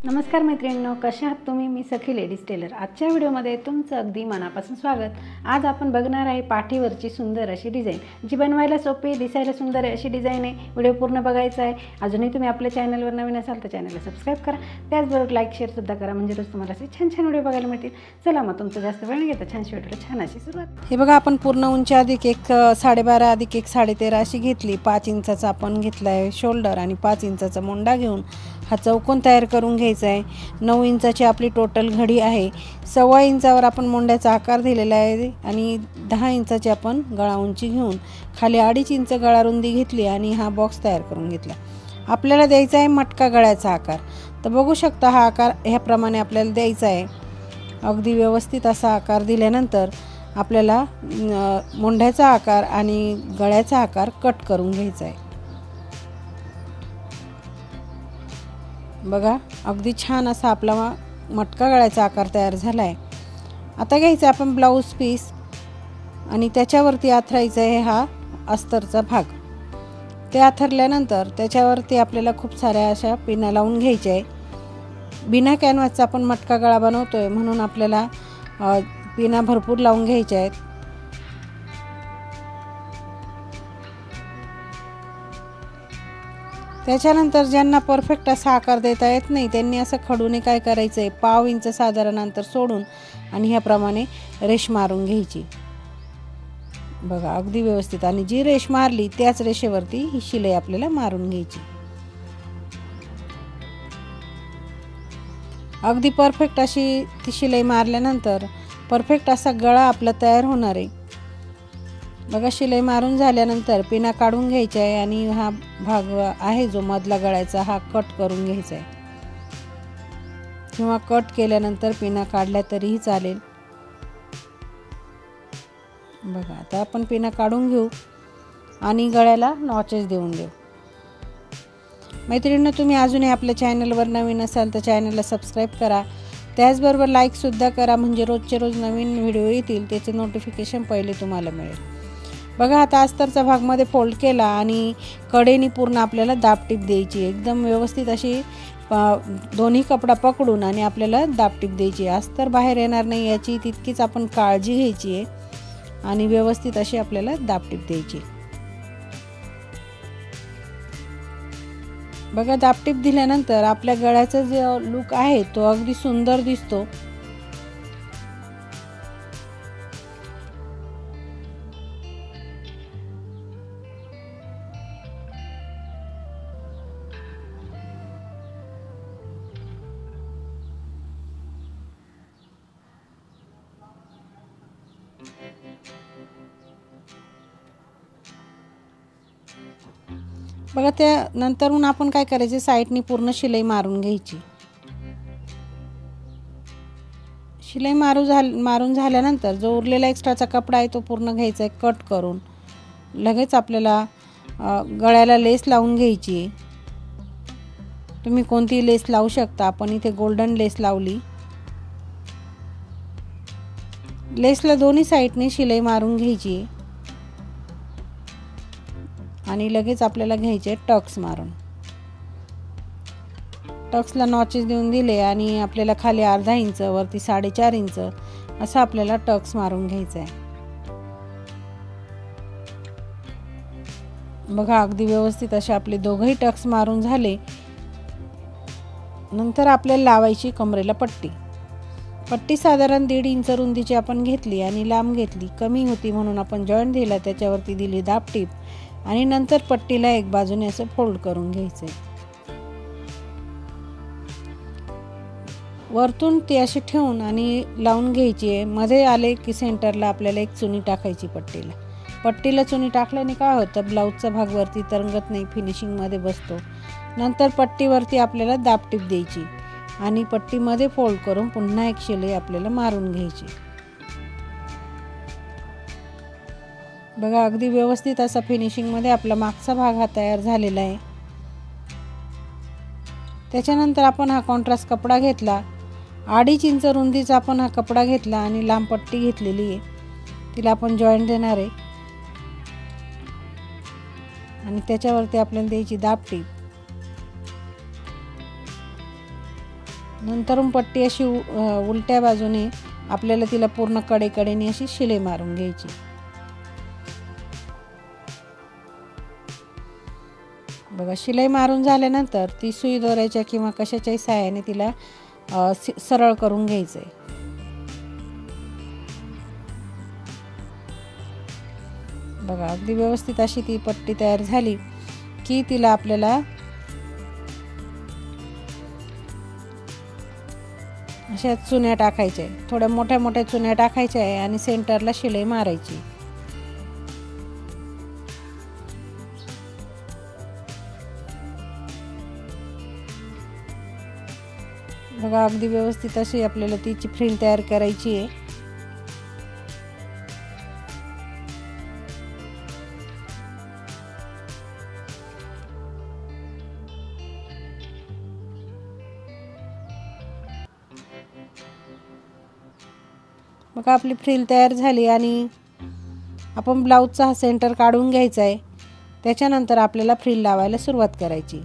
नमस्कार मैत्रिणींनो, कशा आहात तुम्ही? मी सखी लेडीज टेलर. आजच्या व्हिडिओमध्ये तुमचं अगदी मनापासून स्वागत. आज आपण बघणार आहे पाठीवरची सुंदर अशी डिझाईन, जी बनवायला सोपी, दिसायला सुंदर अशी डिझाईन आहे. व्हिडिओ पूर्ण बघायचा आहे. अजूनही तुम्ही आपल्या चॅनलवर नवीन असाल तर चॅनलला सबस्क्राईब करा. त्याचबरोबर लाईक शेअरसुद्धा करा, म्हणजे रोज तुम्हाला असे छान छान व्हिडिओ बघायला मिळतील. चला मग तुमचं जास्त वेळ न घेता छानशी व्हिडिओ छान अशी सुरुवात. हे बघा, आपण पूर्ण उंची अधिक 1.12 अधिक 1.13 अशी घेतली. 5 इंचाचा आपण घेतला आहे शोल्डर आणि 5 इंचाचा मोंडा घेऊन हा चौकोन तयार करून घ्यायचा आहे. 9 इंचाची आपली टोटल घडी आहे. 1.25 इंचावर आपण मोंड्याचा आकार दिलेला आहे आणि 10 इंचाची आपण गळा उंची घेऊन खाली 2.5 इंच गळा रुंदी घेतली आणि हा बॉक्स तयार करून घेतला. आपल्याला द्यायचा आहे मटका गळ्याचा आकार. तर बघू शकता, हा आकार ह्याप्रमाणे आपल्याला द्यायचा आहे. अगदी व्यवस्थित असा आकार दिल्यानंतर आपल्याला मोंढ्याचा आकार आणि गळ्याचा आकार कट करून घ्यायचा आहे. बघा, अगदी छान असा आपला मटका गळ्याचा आकार तयार झाला आहे. आता घ्यायचा आपण ब्लाऊज पीस आणि त्याच्यावरती आथरायचं आहे हा अस्तरचा भाग. ते आथरल्यानंतर त्याच्यावरती आपल्याला खूप साऱ्या अशा पिना लावून घ्यायच्या आहे. बिना कॅनव्हासचा आपण मटका गळा बनवतोय म्हणून आपल्याला पिना भरपूर लावून घ्यायच्या आहेत. त्याच्यानंतर ज्यांना परफेक्ट असा आकार देता येत नाही त्यांनी असं खडूने काय करायचं आहे, 1/2 इंच साधारण अंतर सोडून आणि ह्याप्रमाणे रेष मारून घ्यायची. बघा, अगदी व्यवस्थित. आणि जी रेष मारली त्याच रेषेवरती ही शिलाई आपल्याला मारून घ्यायची. अगदी परफेक्ट अशी ती शिलाई मारल्यानंतर परफेक्ट असा गळा आपला तयार होणार आहे. बघा, शिलाई मारून झाल्यानंतर पिना काढून घ्यायच्या आहे आणि हा भाग आहे जो मधला गळ्याचा हा कट करून घ्यायचा आहे, किंवा कट केल्यानंतर पिना काढल्या तरीही चालेल. बघा, आता आपण पिना काढून घेऊ आणि गळ्याला नॉचेस देऊन देऊ. मैत्रिणींनो, तुम्ही अजूनही आपल्या चॅनलवर नवीन असाल तर चॅनलला सबस्क्राईब करा. त्याचबरोबर लाईकसुद्धा करा, म्हणजे रोजचे रोज नवीन व्हिडिओ येतील त्याचे नोटिफिकेशन पहिले तुम्हाला मिळेल. बघा, आता अस्तरचा भागमध्ये फोल्ड केला आणि कडेनी पूर्ण आपल्याला दाबटीप द्यायची. एकदम व्यवस्थित अशी दोन्ही कपडा पकडून आणि आपल्याला दाबटीप द्यायची. अस्तर बाहेर येणार नाही याची तितकीच आपण काळजी घ्यायची आहे आणि व्यवस्थित अशी आपल्याला दाबटीप द्यायची. बघा, दाबटीप दिल्यानंतर आपल्या गळ्याचा जो लुक आहे तो अगदी सुंदर दिसतो. बघा, त्यानंतरून आपण काय करायचे, साईडनी पूर्ण शिलाई मारून घ्यायची. शिलाई मारून झाल्यानंतर जो उरलेला एक्स्ट्राचा कपडा आहे तो पूर्ण घ्यायचा आहे कट करून. लगेच आपल्याला गळ्याला लेस लावून घ्यायची. तुम्ही कोणतीही लेस लावू शकता. आपण इथे गोल्डन लेस लावली. लेसला दोन्ही साईडने शिलाई मारून घ्यायची आणि लगेच आपल्याला घ्यायचे टक्स मारून. टक्सला नॉचेस देऊन दिले आणि आपल्याला खाली 1/2 इंच वरती 4.5 इंच असं आपल्याला टक्स मारून घ्यायचं आहे. बघा, अगदी व्यवस्थित असे आपले दोघंही टक्स मारून झाले. नंतर आपल्याला लावायची कमरेला पट्टी. पट्टी साधारण 1.5 इंच रुंदीची आपण घेतली आणि लांब घेतली. कमी होती म्हणून आपण जॉईंट दिला, त्याच्यावरती दिली दाबटीप आणि नंतर पट्टीला एक बाजूने असं फोल्ड करून घ्यायचंय. वरतून ती अशी ठेवून आणि लावून घ्यायची आहे. मध्ये आले की सेंटरला आपल्याला एक चुनी टाकायची पट्टीला. पट्टीला चुनी टाकल्याने काय होतं, ब्लाऊजचा भाग वरती तरंगत नाही, फिनिशिंगमध्ये बसतो. नंतर पट्टीवरती आपल्याला दाबटीप द्यायची आणि पट्टीमध्ये फोल्ड करून पुन्हा एक शिलाई आपल्याला मारून घ्यायची. बघा, अगदी व्यवस्थित असा फिनिशिंगमध्ये आपला मागचा भाग हा तयार झालेला आहे. त्याच्यानंतर आपण हा कॉन्ट्रास्ट कपडा घेतला. 2.5 इंच रुंदीचा आपण हा कपडा घेतला आणि लांब पट्टी घेतलेली आहे. तिला आपण जॉईंट देणार आहे आणि त्याच्यावरती आपल्याला द्यायची दाबटीप. नंतरून पट्टी अशी उलट्या बाजूने आपल्याला तिला पूर्ण कडेकडेने अशी शिलाई मारून घ्यायची। बघा शिलाई मारून झाल्यानंतर ती सुई दोऱ्याच्या किंवा कशाच्याही सहाय्याने तिला सरळ करून घ्यायचंय। बघा अगदी व्यवस्थित अशी ती पट्टी तयार झाली की तिला आपल्याला अशा चुन्या टाकायच्या आहे, थोड्या मोठ्या मोठ्या चुन्या टाकायच्या आहे आणि सेंटरला शिलाई मारायची। बघा अगदी व्यवस्थित अशी आपल्याला तिची फ्रिल तयार करायची आहे। बघा आपली फ्रिल तयार झाली आणि आपण ब्लाऊजचा हा सेंटर काढून घ्यायचा आहे। त्याच्यानंतर आपल्याला फ्रिल लावायला सुरुवात करायची।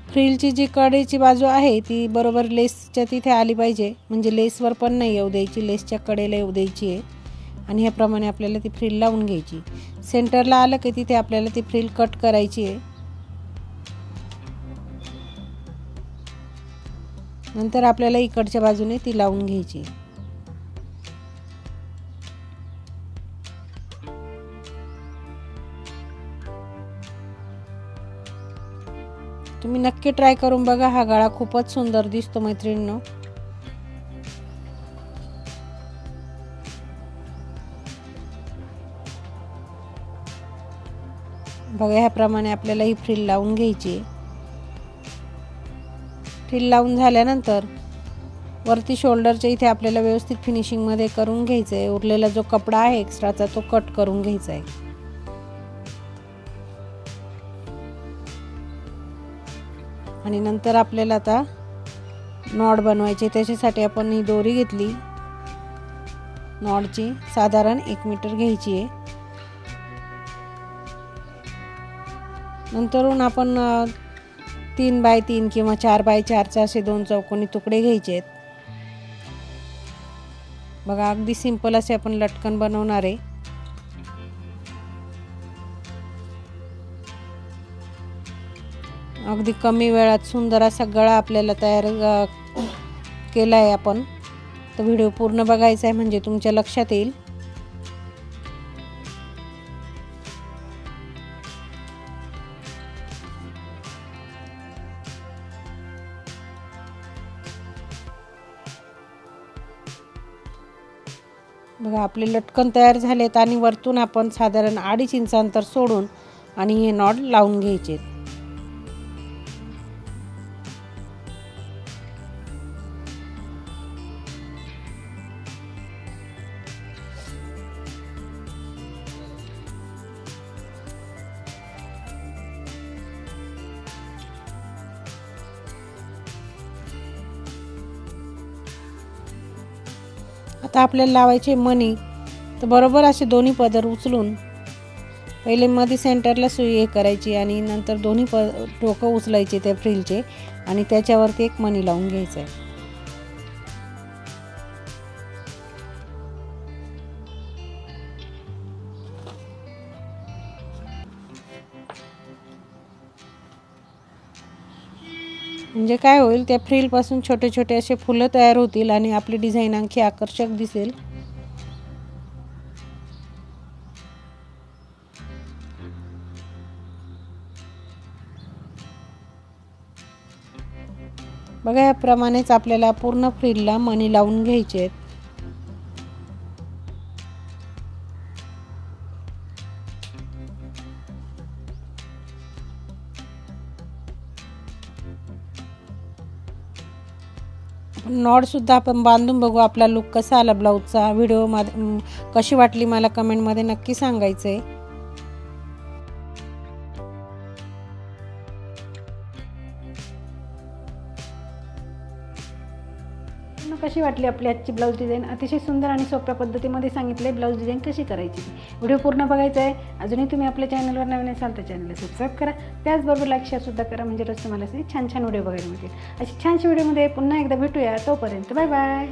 फ्रिलची जी कडेची बाजू आहे ती बरोबर लेसच्या तिथे आली पाहिजे, म्हणजे लेसवर पण नाही येऊ द्यायची, लेसच्या कडेला येऊ द्यायची आहे। आणि ह्याप्रमाणे आपल्याला ती फ्रिल लावून घ्यायची। सेंटरला आलं की तिथे आपल्याला ती फ्रिल कट करायची आहे। नंतर आपल्याला इकडच्या बाजूने ती लावून घ्यायची। तुम्ही नक्की ट्राय करून बघा, हा गळा खूपच सुंदर दिसतो मैत्रिणींनो। बघा ह्याप्रमाणे आपल्याला ही फ्रिल लावून घ्यायची। फ्रिल लावून झाल्यानंतर वरती शोल्डरच्या इथे आपल्याला व्यवस्थित फिनिशिंग मध्ये करून घ्यायचं आहे। उरलेला जो कपडा आहे एक्स्ट्राचा तो कट करून घ्यायचा आहे। आणि नंतर आपल्याला आता नॉट बनवायची, त्याच्यासाठी आपण ही दोरी घेतली नॉटची, साधारण 1 मीटर घ्यायची आहे। नंतरून आपण 3 बाय 3 किंवा 4 बाय 4 असे 2 चौकोनी तुकडे घ्यायचे आहेत। बघा अगदी सिंपल असे आपण लटकन बनवणार आहे। अगदी कमी वेळात सुंदर असा गळा आपल्याला तयार केला आहे आपण। तर व्हिडिओ पूर्ण बघायचा आहे म्हणजे तुमच्या लक्षात येईल। बघा आपले लटकन तयार झालेत आणि वरतून आपण साधारण 2.5 इंच अंतर सोडून आणि हे नॉट लावून घ्यायचे। आता आपल्याला लावायचे मणी, तर बरोबर असे दोन्ही पदर उचलून पहिले मध्ये सेंटरला सुई हे करायची आणि नंतर दोन्ही टोकं उचलायचे त्या फ्रिलचे आणि त्याच्यावरती एक मणी लावून घ्यायचा आहे। म्हणजे काय होईल, त्या फ्रिल पासून छोटे छोटे असे फुलं तयार होतील आणि आपली डिझाइन आणखी आकर्षक दिसेल। बघा याप्रमाणेच आपल्याला पूर्ण फ्रिलला मणी लावून घ्यायचे आहेत। नॉट सुद्धा आपण बांधून बघू आपला लुक कसा आला ब्लाऊजचा। व्हिडिओ कशी वाटली मला कमेंट मध्ये नक्की सांगायचंय। कशी वाटली आपली आजची ब्लाऊज डिझाईन? अतिशय सुंदर आणि सोप्या पद्धतीमध्ये सांगितले ब्लाऊज डिझाईन कशी करायची ती. व्हिडिओ पूर्ण बघायचा आहे. अजूनही तुम्ही आपल्या चॅनलवर नवीन असाल तर चॅनलला सबस्क्राईब करा. त्याचबरोबर लाईक शेअरसुद्धा करा, म्हणजे रोज तुम्हाला असे छान छान व्हिडिओ बघायला मिळतील. अशी छानशा व्हिडिओमध्ये पुन्हा एकदा भेटूया. तोपर्यंत बाय बाय.